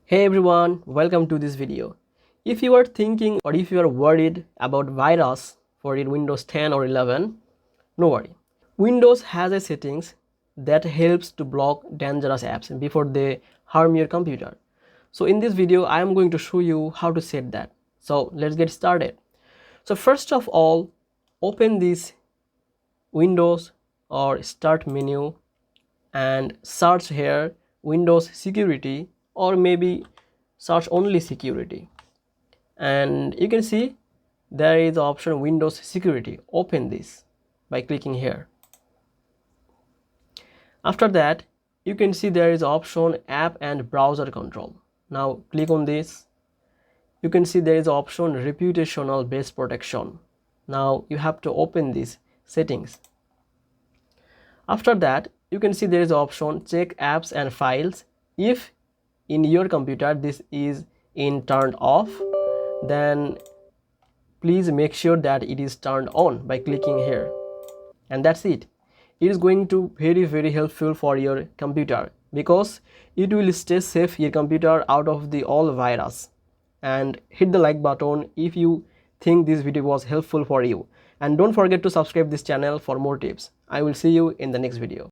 Hey everyone, welcome to this video. If you are thinking or if you are worried about virus for your Windows 10 or 11, no worry. Windows has a settings that helps to block dangerous apps before they harm your computer. So in this video, I am going to show you how to set that. So let's get started. So first of all, open this Windows or Start menu and search here Windows Security, or maybe search only security, and you can see there is the option Windows Security. Open this by clicking here. After that, you can see there is option App and Browser Control. Now click on this. You can see there is option Reputational Based Protection. Now you have to open these settings. After that, you can see there is option Check Apps and Files. If in your computer this is turned off, then please make sure that it is turned on by clicking here, and that's it. It is going to very helpful for your computer because it will stay safe your computer out of the all virus. And hit the like button if you think this video was helpful for you, and don't forget to subscribe this channel for more tips. I will see you in the next video.